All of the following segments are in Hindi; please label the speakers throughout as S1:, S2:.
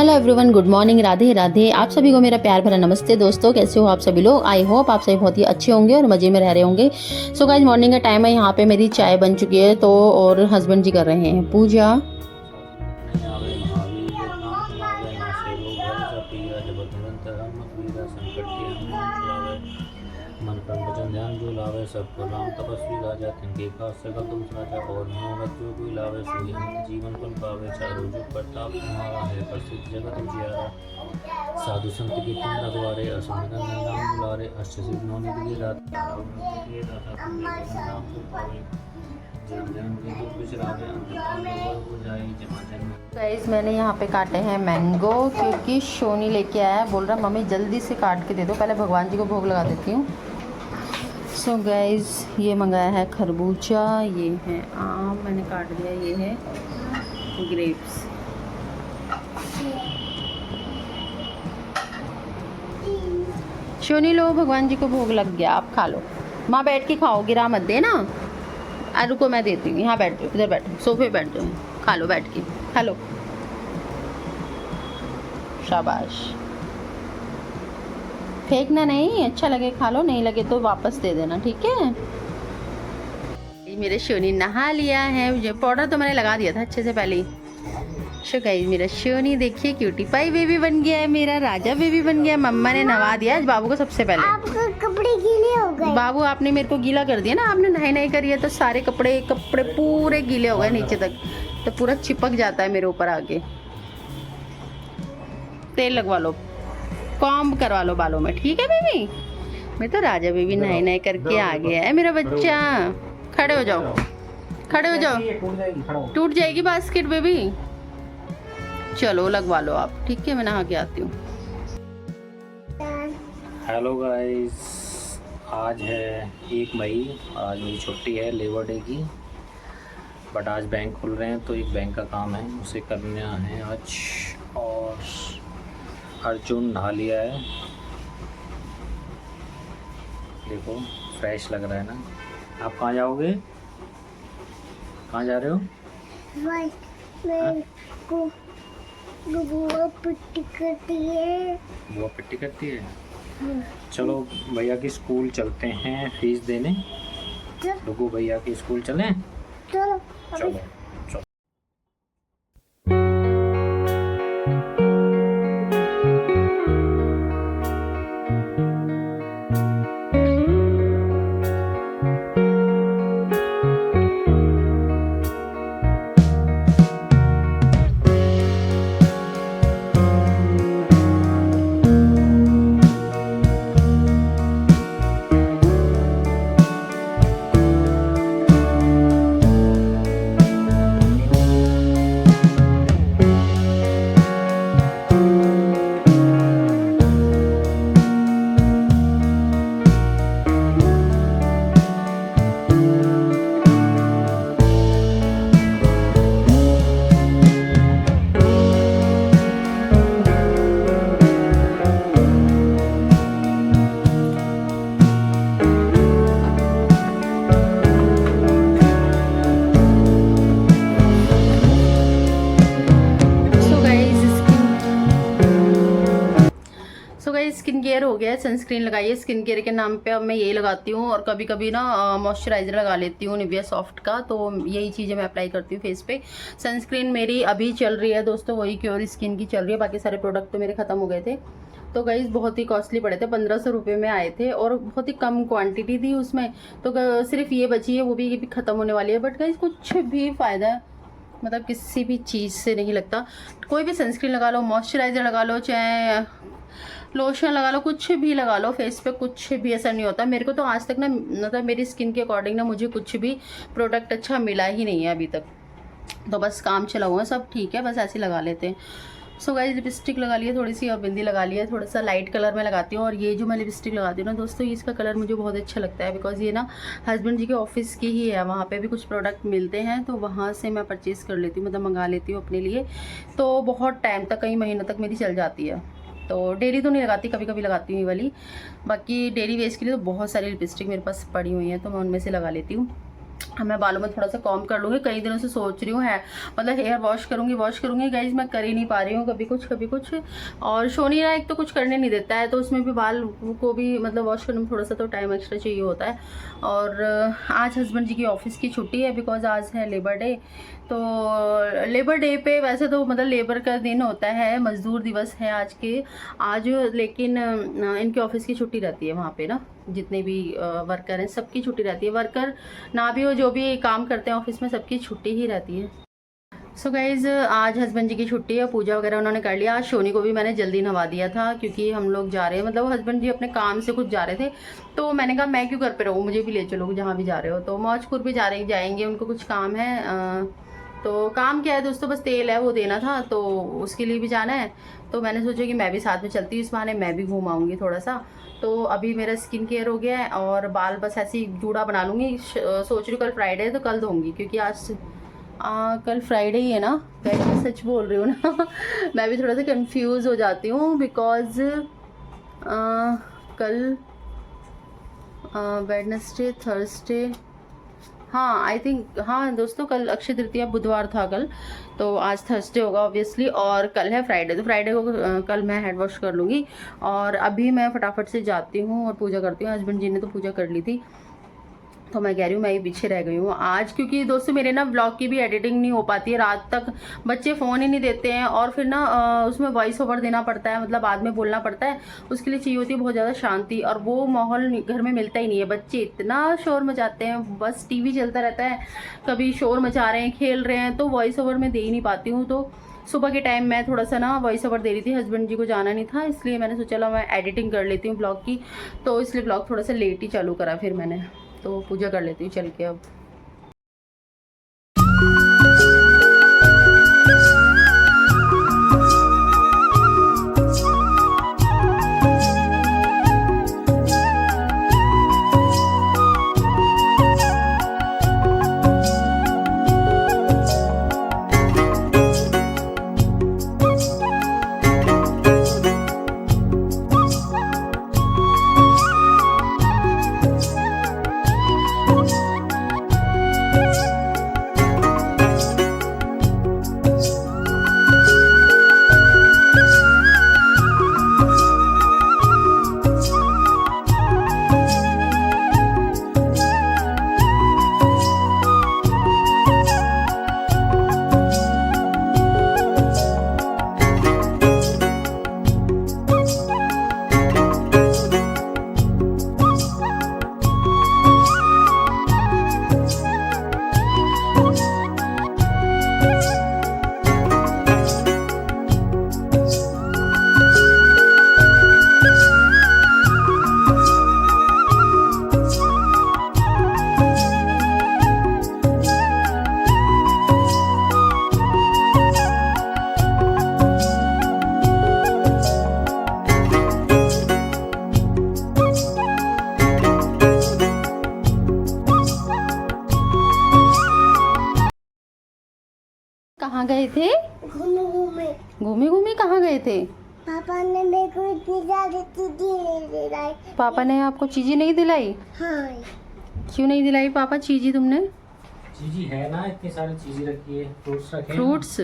S1: Hello everyone, good morning, Radhe Radhe. आप सभी को मेरा प्यार भरा नमस्ते। दोस्तों, कैसे हो आप सभी लोग? आई होप आप सभी बहुत ही अच्छे होंगे और मज़े में रह रहे होंगे। सो गाइस, मॉर्निंग का टाइम है। यहाँ पे मेरी चाय बन चुकी है तो और हस्बैंड जी कर रहे हैं पूजा।
S2: आवे महावीर नाम सुनावे नासे रोग हरि सा पीरा जपत निरंतर हनुमत वीरा संकट के हनुमान छुड़ावे मन क्रम वचन ध्यान जो लावे सबको राम तपस्वी राजा तिनके का सगल तुम राजा और मनोरथ जो कोई लावे सोई अंत जीवन फल पावे चारों जुग प्रताप तुम्हारा है प्रसिद्ध जगत उजियारा साधु संत के तुम रखवारे असुर नाम बुलारे अष्ट सिद्ध नौ निधि के दाता नाम को पावे
S1: गाइस, मैंने यहाँ पे काटे हैं मैंगो क्योंकि शोनी लेके आया है। बोल रहा मम्मी जल्दी से काट के दे दो, पहले भगवान जी को भोग लगा देती हूँ। सो गाइस, ये मंगाया है खरबूजा, ये है आम मैंने काट दिया, ये है ग्रेप्स। शोनी लो, भगवान जी को भोग लग गया, आप खा लो। माँ बैठ के खाओ, गिरा मत दे ना। रुको मैं देती हूँ, यहाँ बैठ जाओ, इधर बैठो, सोफे बैठ जाओ, खा लो बैठ के, खा लो। शाबाश। फेंकना नहीं, अच्छा लगे खा लो, नहीं लगे तो वापस दे देना, ठीक है। मेरे शोनी नहा लिया है। मुझे पाउडर तो मैंने लगा दिया था अच्छे से पहले ही। सो गाइस, मेरा शोनी देखिए क्यूटी पाई बेबी बन गया है, मेरा राजा बेबी बन गया। मम्मा ने नवा दिया आज बाबू को सबसे पहले।
S3: आपके कपड़े गीले हो गए।
S1: बाबू, आपने मेरे को गीला कर दिया ना, आपने नहाई नहीं करी है तो सारे कपड़े पूरे गीले हो गए नीचे तक, तो पूरा चिपक जाता है मेरे ऊपर आके। तेल लगवा लो, कॉम्ब करवा लो बालों में, ठीक है बेबी। मैं तो राजा बेबी नहाई नहाई करके आ गया है मेरा बच्चा। खड़े हो जाओ, खड़े हो जाओ, टूट जाएगी बास्केट बेबी। चलो लगवा लो आप, ठीक है, मैं नहा के आती हूँ।
S2: हेलो गाइस, आज है 1 मई। आज मेरी छुट्टी है लेबर डे की, बट आज बैंक खुल रहे हैं तो एक बैंक का काम है, उसे करना है आज। और अर्जुन नहा लिया है, देखो फ्रेश लग रहा है ना। आप कहाँ जाओगे, कहाँ जा रहे हो?
S3: बुआ पिट्टी करती है।
S2: बुआ पिट्टी करती है। चलो भैया की स्कूल चलते हैं फीस देने। रुको, भैया की स्कूल चलें?
S3: चलो
S2: चलो।
S1: स्किन केयर हो गया है, सनस्क्रीन लगाइए। स्किन केयर के नाम पे अब मैं ये लगाती हूँ और कभी कभी ना मॉइस्चराइजर लगा लेती हूँ निविया सॉफ्ट का, तो यही चीज़ें मैं अप्लाई करती हूँ फेस पे। सनस्क्रीन मेरी अभी चल रही है दोस्तों, वही क्योर स्किन की चल रही है, बाकी सारे प्रोडक्ट तो मेरे ख़त्म हो गए थे। तो गाइस बहुत ही कॉस्टली पड़े थे, 1500 रुपये में आए थे और बहुत ही कम क्वांटिटी थी उसमें, तो सिर्फ ये बची है, वो भी ख़त्म होने वाली है। बट गाइस कुछ भी फ़ायदा मतलब किसी भी चीज़ से नहीं लगता। कोई भी सनस्क्रीन लगा लो, मॉइस्चराइज़र लगा लो, चाहे लोशन लगा लो, कुछ भी लगा लो, फेस पे कुछ भी असर नहीं होता। मेरे को तो आज तक ना, मतलब मेरी स्किन के अकॉर्डिंग ना, मुझे कुछ भी प्रोडक्ट अच्छा मिला ही नहीं है अभी तक। तो बस काम चला हुआ है, सब ठीक है, बस ऐसे लगा लेते हैं। सो गाइस, लिपस्टिक लगा ली है थोड़ी सी और बिंदी लगा ली है, थोड़ा सा लाइट कलर में लगाती हूँ। और ये जो मैं लिपस्टिक लगाती हूँ ना दोस्तों, इसका कलर मुझे बहुत अच्छा लगता है, बिकॉज ये ना हस्बैंड जी के ऑफिस की ही है, वहाँ पे भी कुछ प्रोडक्ट मिलते हैं तो वहाँ से मैं परचेज़ कर लेती हूँ, मतलब मंगा लेती हूँ अपने लिए। तो बहुत टाइम तक, कई महीनों तक मेरी चल जाती है। तो डेली तो नहीं लगाती, कभी कभी लगाती हूँ ये वाली। बाकी डेली वेज के लिए तो बहुत सारी लिपस्टिक मेरे पास पड़ी हुई हैं, तो मैं उनमें से लगा लेती हूँ। मैं बालों में थोड़ा सा कॉम कर लूँगी। कई दिनों से सोच रही हूँ है मतलब हेयर वॉश करूँगी गाइज, मैं कर ही नहीं पा रही हूँ, कभी कुछ। और शोनी ना एक तो कुछ करने नहीं देता है, तो उसमें भी बाल को भी मतलब वॉश करने में थोड़ा सा तो टाइम एक्स्ट्रा चाहिए होता है। और आज हस्बैंड जी की ऑफिस की छुट्टी है बिकॉज आज है लेबर डे। तो लेबर डे पे वैसे तो मतलब लेबर का दिन होता है, मजदूर दिवस है आज, लेकिन इनके ऑफिस की छुट्टी रहती है वहाँ पे ना, जितने भी वर्कर हैं सबकी छुट्टी रहती है। वर्कर ना भी हो, जो भी काम करते हैं ऑफिस में, सबकी छुट्टी ही रहती है। सो गाइज आज हस्बैंड जी की छुट्टी है, पूजा वगैरह उन्होंने कर लिया। आज शोनी को भी मैंने जल्दी नहवा दिया था क्योंकि हम लोग जा रहे हैं, मतलब हस्बैंड जी अपने काम से कुछ जा रहे थे, तो मैंने कहा मैं क्यों घर पे रहूँ, मुझे भी ले चलो जहाँ भी जा रहे हो। तो मौजपुर भी जाएंगे, उनको कुछ काम है। तो काम क्या है दोस्तों, बस तेल है वो देना था, तो उसके लिए भी जाना है। तो मैंने सोचा कि मैं भी साथ में चलती हूँ, इस बहाने मैं भी घूम आऊँगी थोड़ा सा। तो अभी मेरा स्किन केयर हो गया है और बाल बस ऐसे ही जूड़ा बना लूँगी। सोच रही हूँ कल फ्राइडे है तो कल धोऊंगी, क्योंकि आज कल फ्राइडे ही है ना, मैं सच बोल रही हूँ ना मैं भी थोड़ा सा कंफ्यूज हो जाती हूँ बिकॉज कल वेडनेसडे, थर्सडे, हाँ आई थिंक, हाँ दोस्तों कल अक्षय तृतीया बुधवार था कल, तो आज थर्सडे होगा ऑब्वियसली, और कल है फ्राइडे। तो फ्राइडे को कल मैं हेड वॉश कर लूँगी। और अभी मैं फटाफट से जाती हूँ और पूजा करती हूँ। हस्बैंड जी ने तो पूजा कर ली थी, तो मैं कह रही हूँ मैं ही पीछे रह गई हूँ आज, क्योंकि दोस्तों मेरे ना ब्लॉग की भी एडिटिंग नहीं हो पाती है रात तक, बच्चे फ़ोन ही नहीं देते हैं, और फिर ना उसमें वॉइस ओवर देना पड़ता है, मतलब बाद में बोलना पड़ता है, उसके लिए चाहिए होती है बहुत ज़्यादा शांति, और वो माहौल घर में मिलता ही नहीं है। बच्चे इतना शोर मचाते हैं, बस टीवी चलता रहता है, कभी शोर मचा रहे हैं, खेल रहे हैं, तो वॉइस ओवर मैं दे ही नहीं पाती हूँ। तो सुबह के टाइम मैं थोड़ा सा ना वॉइस ओवर दे रही थी, हस्बैंड जी को जाना नहीं था, इसलिए मैंने सोचा चलो मैं एडिटिंग कर लेती हूँ ब्लॉग की, तो इसलिए ब्लॉग थोड़ा सा लेट ही चालू करा फिर मैंने। तो पूजा कर लेती हूँ चल के अब। कहाँ गए थे? घूमे कहाँ गए थे?
S3: पापा ने मेरे को इतनी ज्यादा चीजें नहीं दिलाई।
S1: पापा ने आपको चीज़ें नहीं दिलाई?
S3: हाँ,
S1: क्यों नहीं दिलाई पापा चीज़ें तुमने?
S2: चीज़ी है ना, इतनी सारी चीज़ें रखी है, फ्रूट्स रखे हैं।
S1: फ्रूट्स,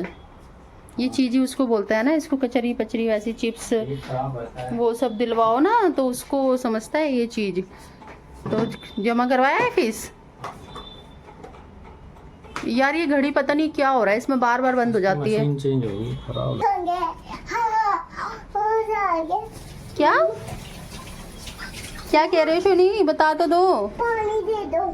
S1: ये चीज़ें उसको बोलता है ना, इसको कचरी पचरी वैसी चिप्स
S2: ये खराब रहता है।
S1: वो सब दिलवाओ ना, तो उसको समझता है ये चीज़। तो जमा करवाया है फीस? यार ये घड़ी पता नहीं क्या हो रहा है, इसमें बार बार बंद हो जाती है।
S2: मशीन चेंज होगी, खराब है।
S3: होंगे। हाँ, हो जाएंगे।
S1: क्या क्या कह रहे हो शोनी, बता तो दो।
S3: पानी दे दो।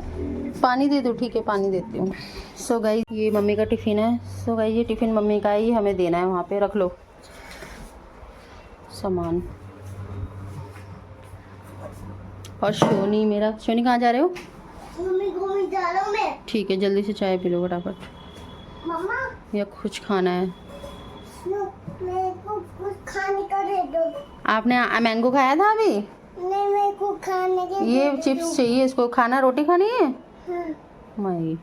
S1: पानी दे दो, ठीक है पानी देती हूँ। सो गाइस ये मम्मी का टिफ़िन है। सो गाइस ये टिफ़िन मम्मी का ही हमें देना है, वहाँ पे रख लो सामान। और शोनी मेरा, शोनी कहाँ जा रहे हो?
S3: घूमी जा रहा हूँ मैं।
S1: ठीक है जल्दी से चाय पी लो फटाफट,
S3: मम्मा,
S1: या कुछ खाना है?
S3: मेरे को कुछ खाने का दे दो।
S1: आपने मैंगो खाया था अभी?
S3: नहीं, मेरे को खाने के
S1: ये
S3: दे
S1: चिप्स
S3: दो।
S1: चाहिए इसको, खाना रोटी खानी है?
S3: हाँ,
S1: मई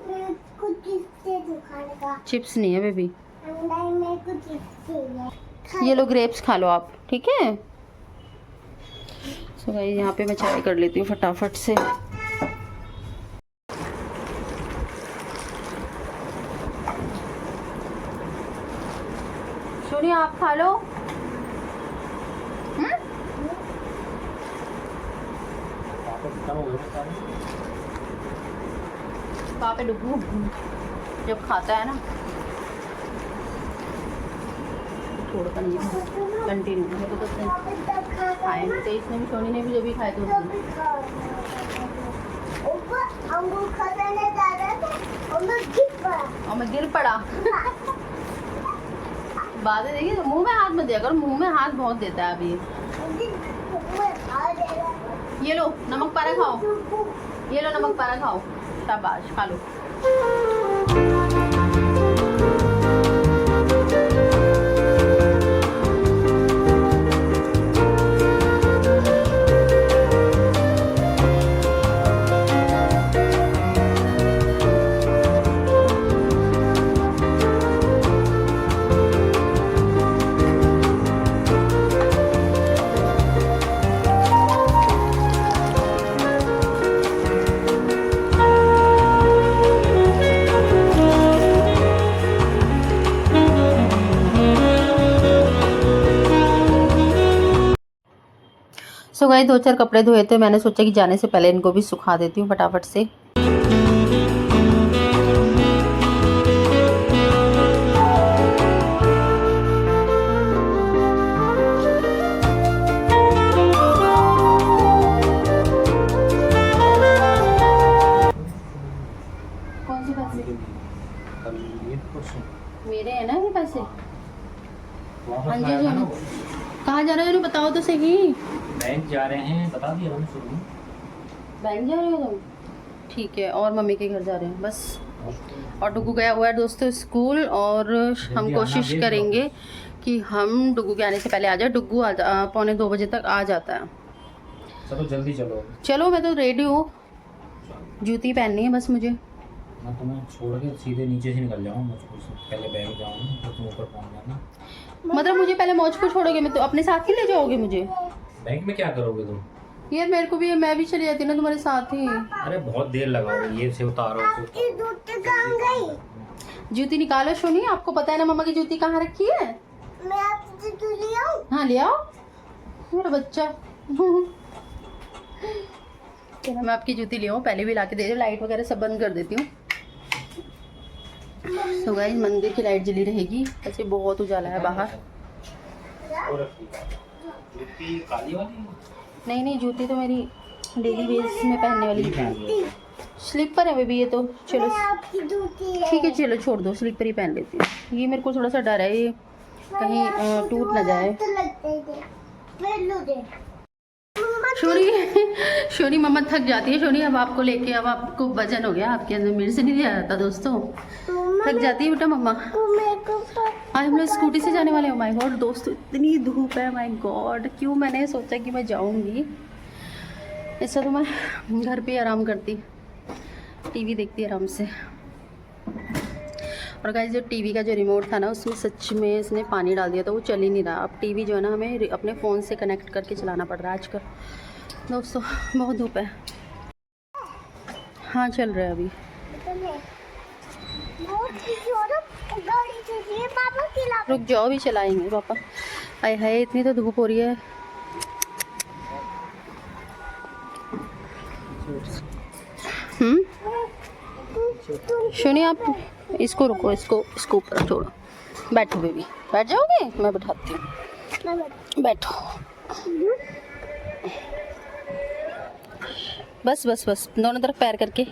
S3: मेरे को चिप्स दे दो खाने का।
S1: चिप्स नहीं है बेबी,
S3: नहीं, मेरे को चिप्स चाहिए।
S1: ये लो ग्रेप्स खा लो आप, ठीक है? सो गाइस यहाँ पे मैं चाय कर लेती हूँ फटाफट से। सोनी आप खा लो। वहाँ पे डुगू जब खाता है ना छोड़ता नहीं है, कंटिन्यू मेरे को तो खाए तो इसने भी, सोनी ने भी जो भी खाए तो
S3: ऊपर अंगूर खजाने जा रहे थे और मैं गिर पड़ा।
S1: बातें देखिए, तो मुंह में हाथ मत दिया करो, मुंह में हाथ बहुत देता है अभी। ये लो नमक पारा खाओ, ये लो नमक पारा खाओ, शाबाश खा लो। सो गए 2-4 कपड़े धोए थे, मैंने सोचा कि जाने से पहले इनको भी सुखा देती हूँ फटाफट से। कौन से पैसे? मेरे है ना ये पैसे। हाँ जी जी, कहाँ जा रहे हो बताओ तो सही।
S2: बैंक जा रहे हैं, बता दिया मैंने शुरू में।
S1: बैंक जा रहे हो तुम? ठीक है, और मम्मी के घर जा रहे हैं बस। और डुगू गया हुआ है दोस्तों स्कूल, और हम कोशिश करेंगे कि हम डुगू के आने से पहले आ जाए। डुगू 1:45 बजे तक आ जाता है।
S2: चलो जल्दी चलो।
S1: चलो मैं तो रेडी हूँ, जूती पहननी है बस मुझे।
S2: मैं तुम्हें छोड़ के सीधे नीचे से निकल जाऊँ, मुझको पहले बैग जाऊँ तो तुम ऊपर पहुँच जाना।
S1: मतलब मुझे पहले मौज को छोड़ोगे, मैं तो अपने साथ ही ले जाओगे मुझे?
S2: बैंक में क्या करोगे तुम?
S1: यार मेरे को भी, मैं भी चली जाती ना तुम्हारे साथ ही।
S2: अरे बहुत देर लगाओगे, ये से उतारो
S3: आपकी जूती कहाँ गई?
S1: जूती निकालो सोनी, आपको पता है ना मम्मा की जूती कहाँ रखी है।
S3: मैं आपकी जूती ले आऊँ?
S1: हाँ ले आओ मेरा बच्चा। चलो मैं आपकी जूती ले आऊँ, पहले भी ला के दे दो, लाइट वगैरह सब बंद कर देती हूँ। तो गाइस मंदिर की लाइट जली रहेगी, ऐसे बहुत उजाला है बाहर।
S2: जूती काली वाली?
S1: नहीं नहीं, जूती तो मेरी डेली बेस में पहनने वाली स्लीपर है बेबी ये तो। चलो
S3: मैं आपकी जूती ले
S1: ठीक है, चलो छोड़ दो, स्लीपर ही पहन लेती हूँ। ये मेरे को थोड़ा सा डर है, ये कहीं टूट ना जाए।
S3: तो लगते थे मैं लो दे।
S1: शोनी मम्मा थक जाती है। शोनी अब आपको लेके, अब आपको वजन हो गया आपके अंदर, मेरे से नहीं दिया जाता दोस्तों, थक जाती है बेटा मम्मा। आज हम लोग स्कूटी से जाने वाले हैं। माय गॉड दोस्तों इतनी धूप है, माय गॉड क्यों मैंने सोचा कि मैं जाऊंगी। ऐसा तो मैं घर पे आराम करती, टीवी देखती आराम से। और गाइस जो टीवी का जो रिमोट था ना, उसमें सच में इसने पानी डाल दिया था, वो चल ही नहीं रहा। अब टीवी जो है ना हमें अपने फ़ोन से कनेक्ट करके चलाना पड़ रहा है आजकल दोस्तों, बहुत धूप है। हाँ चल रहा है अभी। रुक जाओ भी चलाएंगे पापा। आए हाय इतनी तो धूप हो रही है। सुनिए आप इसको रुको, इसको ऊपर छोड़ो। बैठो बेबी, बैठ जाओगे? मैं बैठाती हूँ, बैठो। बस बस बस, दोनों तरफ पैर करके।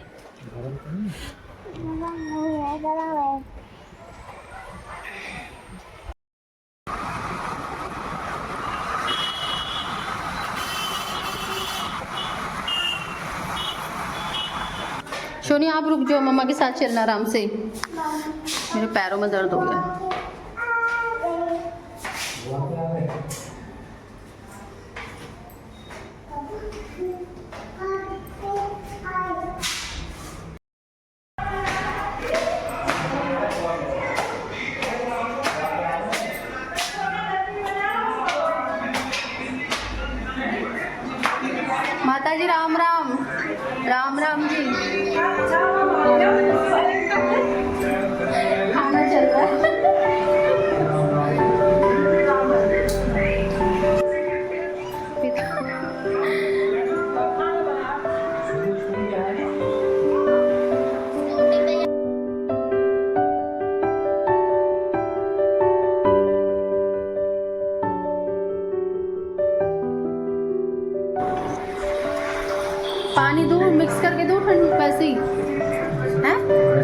S1: सोनी आप रुक जाओ, मम्मा के साथ चलना आराम से, मेरे पैरों में दर्द हो गया। माता जी राम राम, राम राम जी। खाना चल रहा है।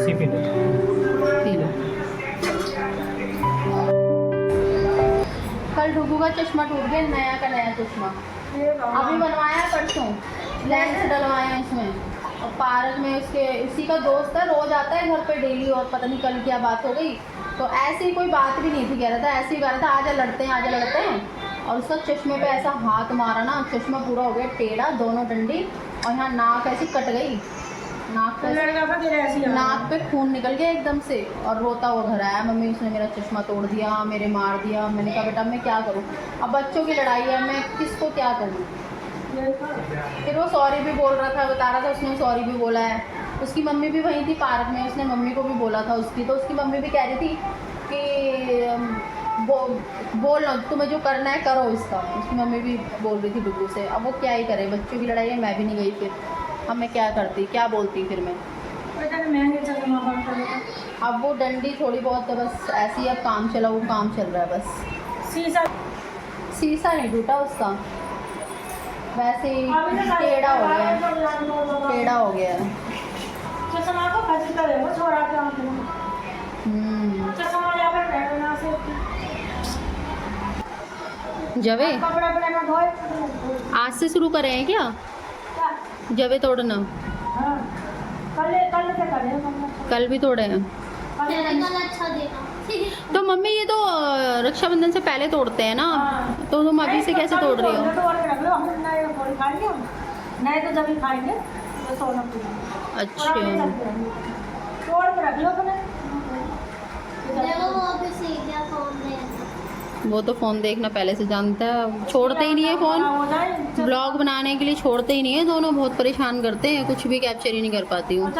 S2: लस्सी पी लो।
S1: P low. कल डुगू का चश्मा टूट गया, नया का नया चश्मा अभी बनवाया, परसों लेंस डलवाया इसमें। और पार्क में उसके उसी का दोस्त है, रोज आता है घर पे डेली, और पता नहीं कल क्या बात हो गई, तो ऐसी कोई बात भी नहीं थी, कह रहा था ऐसे ही कह रहा था आजा लड़ते हैं, आजा लड़ते हैं। और उसका चश्मे पे ऐसा हाथ मारा ना, चश्मा पूरा हो गया टेढ़ा, दोनों डंडी, और यहाँ नाक ऐसी कट गई, नाक पे खून निकल गया एकदम से, और रोता हुआ घर आया, मम्मी उसने मेरा चश्मा तोड़ दिया, मेरे मार दिया। मैंने कहा बेटा मैं क्या करूँ, अब बच्चों की लड़ाई है, मैं किसको क्या करूँ। फिर वो सॉरी भी बोल रहा था, बता रहा था उसने सॉरी भी बोला है। उसकी मम्मी भी वहीं थी पार्क में, उसने मम्मी को भी बोला था उसकी, तो उसकी मम्मी भी कह रही थी कि बोल तुम्हें जो करना है करो इसका। उसकी मम्मी भी बोल रही थी डुगू से, अब वो क्या ही करे, बच्चों की लड़ाई है, मैं भी नहीं गई। फिर अब मैं क्या करती, क्या बोलती फिर मैं। अब वो डंडी थोड़ी बहुत तो बस ऐसी, अब काम चला, वो काम चल रहा है बस। शीशा नहीं टूटा उसका, वैसे ही टेढ़ा हो गया है, टेढ़ा हो गया है। जवे आज से शुरू करें हैं क्या जवे तोड़ना? कल भी तोड़े हैं तो मम्मी ये तो रक्षाबंधन से पहले तोड़ते हैं ना, तो तुम अभी से कैसे तोड़ रही हो?
S4: नहीं तो जब खाएंगे तो सोना
S1: अच्छा वो तो फ़ोन देखना पहले से जानता है, छोड़ते ही नहीं है फ़ोन, ब्लॉग बनाने के लिए छोड़ते ही नहीं है, दोनों बहुत परेशान करते हैं, कुछ भी कैप्चर ही नहीं कर पाती हूँ।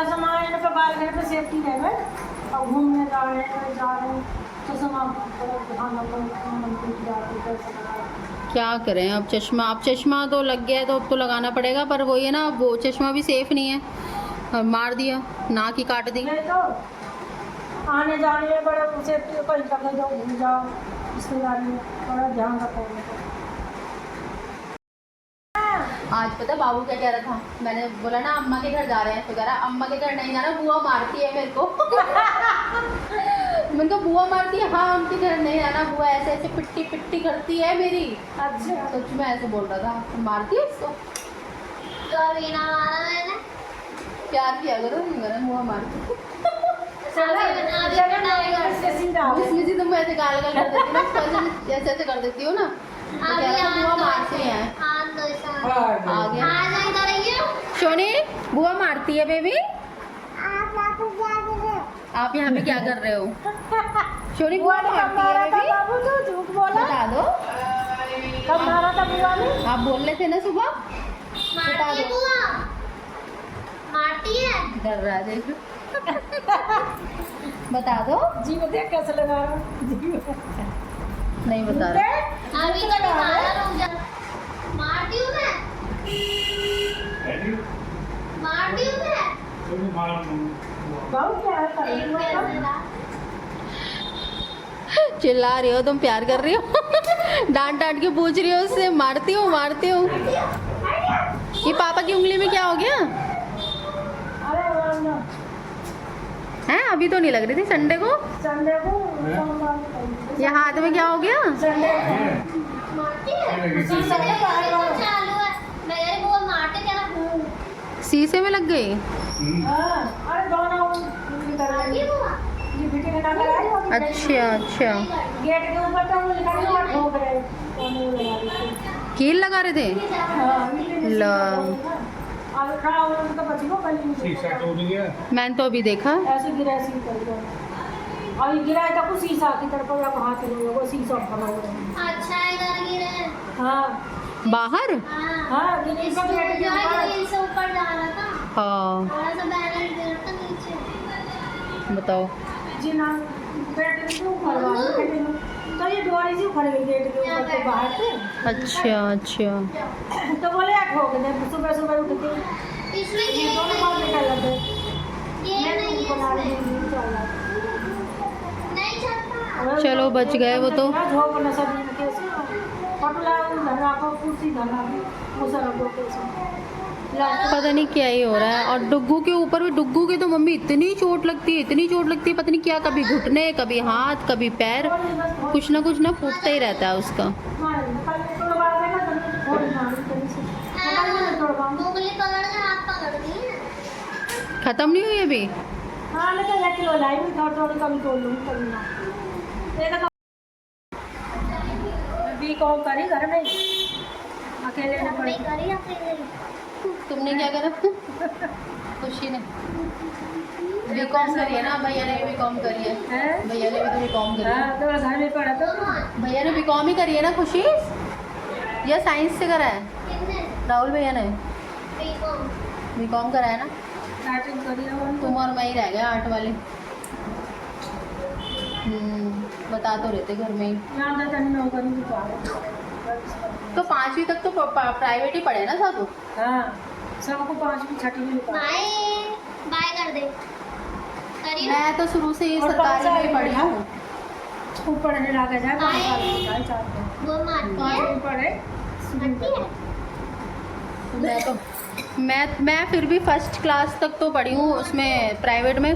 S1: क्या करें अब, चश्मा तो लग गया है तो अब तो लगाना पड़ेगा, पर वो ये ना वो चश्मा भी सेफ नहीं है, मार दिया, नाक ही काट दी।
S4: आने जाने में बड़ा सेफ्टी, कहीं तक जाओ घूम जाओ, रिश्तेदारी में बड़ा ध्यान रखो।
S1: आज पता बाबू क्या कह रहा था, मैंने बोला ना अम्मा के घर जा रहे हैं, तो कह रहा अम्मा के घर नहीं जाना, बुआ मारती है मेरे को। मैंने कहा बुआ मारती है? हाँ उनके घर नहीं जाना, बुआ ऐसे ऐसे पिट्टी पिट्टी करती है मेरी। अच्छा सच में ऐसे बोल रहा था, मारती है उसको? प्यार किया करो, बुआ मारती इसमें से तुम ऐसे गाल गाल कर देती ना, जैसे ऐसे कर देती हो ना, तो कह रहा था बुआ मारती है। आ गया सोनी, बुआ मारती है बेबी। आप यहाँ पे क्या कर रहे हो? सोनी बुआ मारती है बेबी, बता दो।
S4: कब मारा था बुआ ने?
S1: आप बोल रहे थे ना सुबह, बता दो।
S3: मारती है,
S1: डर रहा है देखो। बता दो
S4: जी में देख कैसे लगा रहा हूँ।
S1: नहीं बता रहा।
S3: अभी तो निकाला, रुक जा। मारती हूँ मैं, मारती हूँ मैं।
S4: बाबू क्या है?
S1: चिल्ला रही हो तुम, प्यार कर रही हो। डांट डांट के पूछ रही हो उससे, मारती हूँ मारती हूँ। ये पापा की उंगली में क्या हो गया है? अभी तो नहीं लग रही थी, संडे को ये हाथ में क्या हो गया?
S3: मारती है, चालू है, मेरे बुआ मारते क्या ना,
S1: शीशे में लग गई।
S4: अरे दोनों
S3: मारती बुआ।
S4: ये बेटे का नाम लगाई होगी।
S1: अच्छा अच्छा,
S4: गेट के ऊपर तो वो लिखा हुआ है ठोक रहे, कोने में लगा रहे थे।
S1: कील लगा रहे थे।
S4: और खड़ा हुआ उनका बच्ची को गली में
S2: शीशा टूट गया।
S1: मैंने तो अभी देखा।
S4: ऐसे गिरा, ऐसे कर गया, और ये गिरा है तो कुछ शीशा की तरफ आप हाथ लगे, वो शीशा पड़ा हुआ है।
S3: अच्छा है, घर गिरे।
S4: हाँ
S1: बाहर।
S4: हाँ, गिरी का गेट के ऊपर।
S3: से ऊपर जा रहा था,
S1: हाँ
S3: थोड़ा सा बैलेंस गिरता नीचे।
S1: बताओ।
S4: जी ना, गेट के ऊपर वाला तो ये डोरी से उखड़ गई गेट के ऊपर से बाहर से।
S1: अच्छा अच्छा,
S4: तो बोले आप हो गए, सुबह सुबह उठ के
S3: इसमें
S4: ये
S3: ये
S4: दोनों बात निकल लगे।
S3: ये नहीं
S4: बना
S3: है,
S4: रही हूँ चला
S3: नहीं चलता।
S1: चलो बच गए वो तो।
S4: झोंक न सभी कैसे पटला धरा को कुर्सी धरा वो सब को कैसे
S1: पता नहीं क्या ही हो रहा है। और डुग्गू के ऊपर भी, डुग्गू के तो मम्मी इतनी चोट लगती है, इतनी चोट लगती है, पता नहीं क्या, कभी घुटने, कभी हाथ, कभी पैर, कुछ ना फूटता ही रहता है उसका।
S3: उंगली पकड़ के हाथ पकड़ दी।
S1: खत्म नहीं हुई अभी?
S4: हाँ मैं तो 1 किलो लाई हूँ, थोड़ी कभी तोड़ लूँगी कभी ना। बीकॉम करी घर में अकेले ना पड़ी।
S3: करी अकेले।
S1: तुमने क्या करा? खुशी ने बीकॉम करी है ना, भैया ने भी बीकॉम करी है।
S4: हैं?
S1: भैया ने भी तो बीकॉम करी है।
S4: हाँ तो घर में पड़ा तो
S1: भैया ने बीकॉम ही करी है ना खुशी, या साइंस से करा है?
S3: कितने?
S1: राहुल भैया ने
S3: बीकॉम।
S1: बीकॉम करा है ना।
S4: स्टार्टिंग करी है वो।
S1: तुम और मैं ही रह गए आर्ट वाले। बता तो रहते घर में ही।
S4: यहाँ तो तनी नौकरी भी पाओ।
S1: तो 5वीं तक तो प्राइवेट ही पढ़े ना सब।
S4: हाँ सबको 5वीं 6वीं में पाओ।
S3: बाय बाय कर दे। करी ना।
S1: मैं तो शुरू से ही
S4: और
S1: सरकारी में
S4: 5
S1: ही पढ़ी हूँ।
S4: खूब पढ़ने लगा जाए 5 साल की जाए 4 साल
S3: वो मारती
S4: 5
S3: है।
S4: में पढ़े
S3: मारती है।
S1: मैं फिर भी फर्स्ट क्लास तक तो पढ़ी हूँ उसमें प्राइवेट में।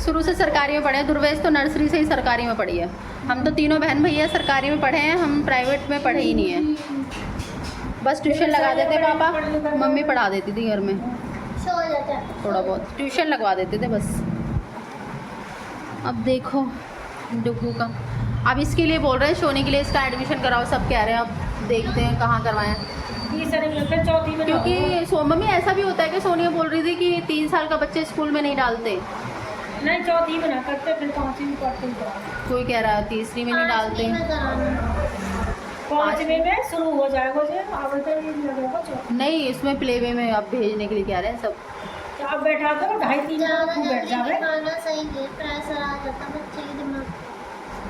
S1: शुरू से सरकारी में पढ़े हैं। दुर्वेश तो नर्सरी से ही सरकारी में पढ़ी है। हम तो तीनों बहन भैया सरकारी में पढ़े हैं, हम प्राइवेट में पढ़े ही नहीं है। बस ट्यूशन लगा देते पापा, मम्मी पढ़ा देती थी घर में,
S3: सो जाता है।
S1: थोड़ा बहुत ट्यूशन लगवा देते थे बस। अब देखो डुग्गू का, अब इसके लिए बोल रहे हैं सोने के लिए इसका एडमिशन कराओ, सब कह रहे हैं। अब देखते हैं कहाँ करवाएं,
S4: तीसरे में फिर चौथी में
S1: क्योंकि मम्मी ऐसा भी होता है कि सोनिया बोल रही थी कि 3 साल का बच्चे स्कूल में नहीं डालते।
S4: नहीं चौथी में ना करते फिर 5वीं में पढ़ते हैं।
S1: कोई कह रहा है तीसरी में नहीं डालते।
S4: 5वीं में शुरू हो जाएगा जी, अब तो ये लगेगा चौथी।
S1: नहीं, इसमें प्ले वे में अब भेजने के लिए कह रहे हैं सब।
S4: तो आप बैठा दो 2.5-3
S3: ज़्यादा
S4: मिनट बैठ
S3: जल्दी
S4: जावे।
S3: बिठाना सही नहीं, प्रेशर आ जाता है बच्चे के दिमाग।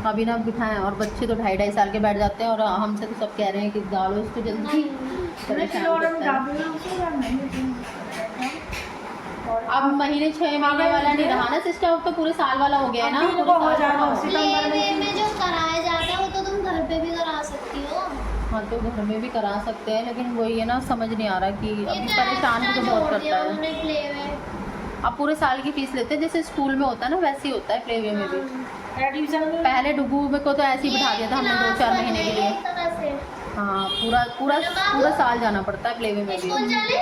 S1: अभी ना बिठाएं, और बच्चे तो 2.5 साल के बैठ जाते हैं, और हमसे तो सब कह रहे हैं कि डालो इसको जल्दी। परेशान करता है। अब महीने 6 महीने वाला नहीं रहा ना सिस्टम, अब तो पूरे साल वाला हो गया है ना।
S4: अब 3 को हो जाएगा
S1: पूरे साल
S4: सितंबर
S3: प्ले
S4: में।
S3: में जो कराया जाता है वो तो तुम घर पे भी करा सकती हो।
S1: हाँ तो घर में भी करा सकते हैं, लेकिन वही है ना, समझ नहीं आ रहा कि
S3: ये
S1: अभी
S3: तो
S1: परेशान भी तो
S3: एक्स्ट्रा
S1: बहुत
S3: जोड़ दिया
S1: करता है।
S3: उन्होंने प्ले में।
S1: अब पूरे साल की फीस लेते हैं, जैसे स्कूल में होता है ना वैसे ही होता है प्ले वे में भी।
S4: एडमिशन में
S1: पहले डुगू में को तो ऐसे ही बिठा दिया था हमने 2-4 महीने के लिए। हाँ पूरा साल जाना पड़ता है प्ले वे में भी।
S3: स्कूल चले?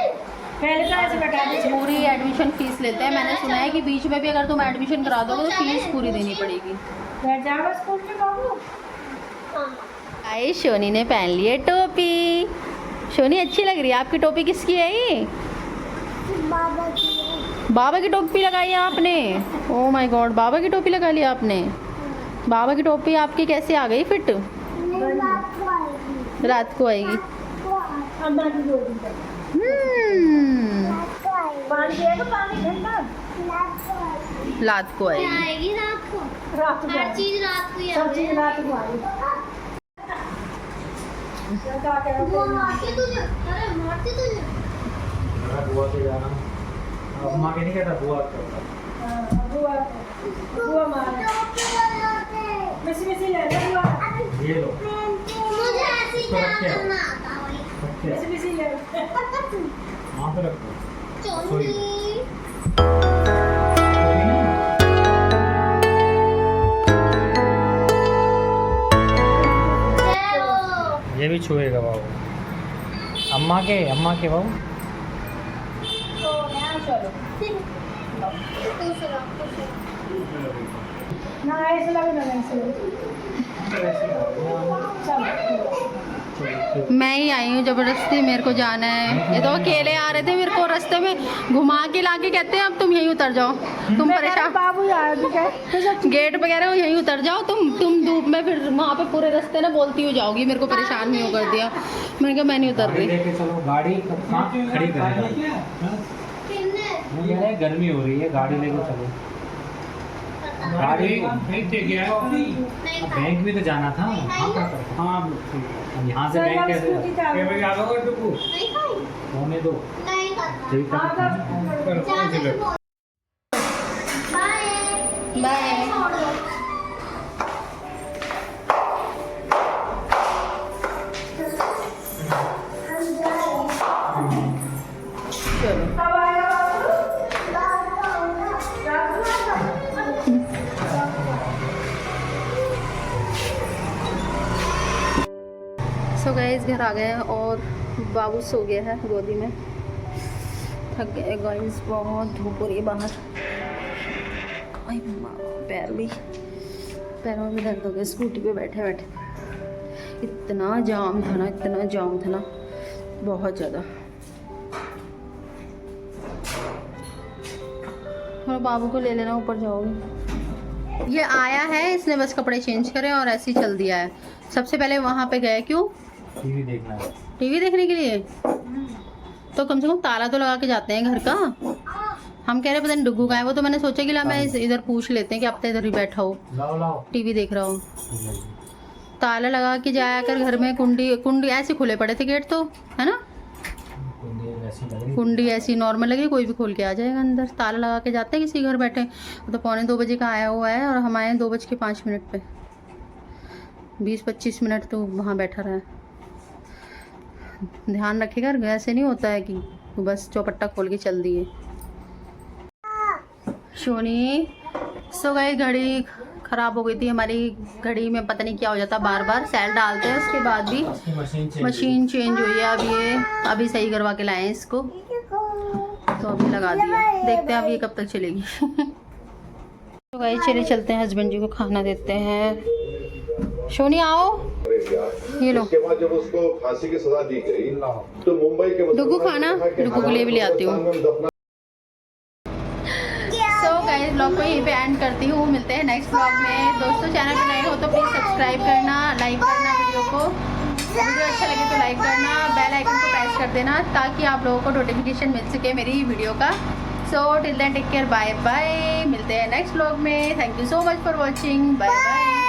S4: पहले तो ऐसे बैठा दी
S1: पूरी एडमिशन फीस लेते हैं। मैंने सुना है कि बीच में भी अगर तुम एडमिशन करा दोगे तो फीस पूरी देनी पड़ेगी।
S4: बैठ जाएगा स्कूल में बाबू।
S3: हाँ।
S1: आई शोनी ने पहन ली है टोपी। शोनी अच्छी लग रही है। आपकी टोपी किसकी है ये?
S3: बाबा की।
S1: बाबा की टोपी लगाई है आपने? ओह माय गॉड, बाबा की टोपी लगा ली आपने। बाबा की टोपी आपकी कैसे आ गई फिट? रात को आएगी।
S4: अंदर की 2 दिन तक पानी पिएगा, पानी ठंडा
S1: रात को
S3: क्या
S1: आएगी।
S3: आएगी रात को?
S4: रात को
S3: हर
S4: आएगी।
S3: चीज रात को ही
S4: सब
S3: आएगी।
S4: चीज रात को आएगी। क्या कह रहे
S3: वो
S4: हो?
S3: मारती तुझे? अरे मारती तुझे?
S2: मेरा बुआ के जाना, अम्मा के नहीं कहता, बुआ कहता।
S4: हाँ, बुआ मारे। मिसी ले ले बुआ।
S2: ये लो,
S3: मुझे ऐसी
S2: इसको रख के आओ।
S3: करना आता है।
S2: रख के
S4: मिसी ले।
S2: वहाँ पे रखो।
S3: चोंगी। जय हो।
S2: ये भी छुएगा बाबू, अम्मा के बाबू।
S1: चलो
S3: खुश रहो, खुश रहो।
S4: ना ऐसे लगे ना ऐसे लगे। चलो
S1: मैं ही आई हूँ जबरदस्ती, मेरे को जाना है। ये तो अकेले आ रहे थे, मेरे को रास्ते में घुमा के लाके कहते हैं अब तुम यहीं उतर जाओ, तुम परेशान।
S4: बाबू आया ठीक है।
S1: गेट वगैरह वो यहीं उतर जाओ, तुम धूप में फिर वहाँ पे पूरे रास्ते ना बोलती हो जाओगी, मेरे को परेशान नहीं हो कर दिया। मैंने कहा मैं नहीं उतर
S2: गाड़ी
S1: रही।
S2: लेके चलो, गाड़ी कहाँ खड़ी करेगा?
S3: किन्ने?
S2: वो कह रहे हैं गर्मी हो रही है, गाड़ी लेके चलो। गाड़ी
S3: नहीं था।
S2: बैंक भी तो जाना था। हाँ यहाँ से बैंक कैसे?
S3: नहीं खाई?
S2: होने दो,
S3: नहीं खाता।
S2: ठीक है।
S3: जाके से बोल। बाय।
S1: बाय।
S3: छोड़ दो।
S1: चलो सो गाइस घर आ गए हैं और बाबू सो गया है गोदी में। थक गए गाइस, बहुत धूप हो रही है बाहर। आई माँ, पैरों में दर्द हो गया स्कूटी पे बैठे बैठे। इतना जाम था ना, बहुत ज़्यादा। और बाबू को ले लेना, ऊपर जाओगे। ये आया है, इसने बस कपड़े चेंज करे और ऐसे ही चल दिया है। सबसे पहले वहाँ पे गए, क्यों?
S2: टीवी देखना है।
S1: टीवी देखने के लिए? तो कम से कम ताला तो लगा के जाते हैं घर का। हम कह रहे पता नहीं डुग्गू का है वो, तो मैंने सोचा कि ला मैं इधर पूछ लेते हैं कि अब तो इधर ही बैठा हो,
S2: लाओ
S1: टीवी देख रहा हो। ताला लगा के जाया कर घर में। कुंडी ऐसे खुले पड़े थे गेट तो, है ना? कुंडी ऐसी नॉर्मल लगी, कोई भी खोल के आ जाएगा अंदर। ताला लगा के जाते हैं किसी घर बैठे। तो 2:45 बजे का आया हुआ है और हम आए 2:05 पे। 20-25 मिनट तो वहाँ बैठा रहा है। ध्यान रखेगा, ऐसे नहीं होता है कि बस चौपट्टा खोल के चल दिए। सोनी सो गई। घड़ी ख़राब हो गई थी हमारी। घड़ी में पता नहीं क्या हो जाता, बार बार सेल डालते हैं, उसके बाद भी मशीन चेंज हुई है। अब ये अभी सही करवा के लाए हैं इसको, तो अभी लगा दिया। देखते हैं अब ये कब तक चलेगी। तो भाई चले चलते हैं, हस्बैंड जी को खाना देते हैं। सोनी आओ, ये लो।
S5: उसके बाद जब उसको फांसी की सजा दी गई तो मुंबई के
S1: डुग्गू खाना, डुग्गू के लिए भी ले आती हूँ। गाइस ब्लॉग को यहीं पे एंड करती हूँ, मिलते हैं नेक्स्ट ब्लॉग में। दोस्तों चैनल पे नए हो तो प्लीज़ सब्सक्राइब करना, लाइक करना वीडियो को। वीडियो अच्छा लगे तो लाइक करना, बेल आइकन को प्रेस कर देना ताकि आप लोगों को नोटिफिकेशन मिल सके मेरी वीडियो का। So till then take care, bye bye. मिलते हैं नेक्स्ट ब्लॉग में। Thank you so much for watching, bye bye.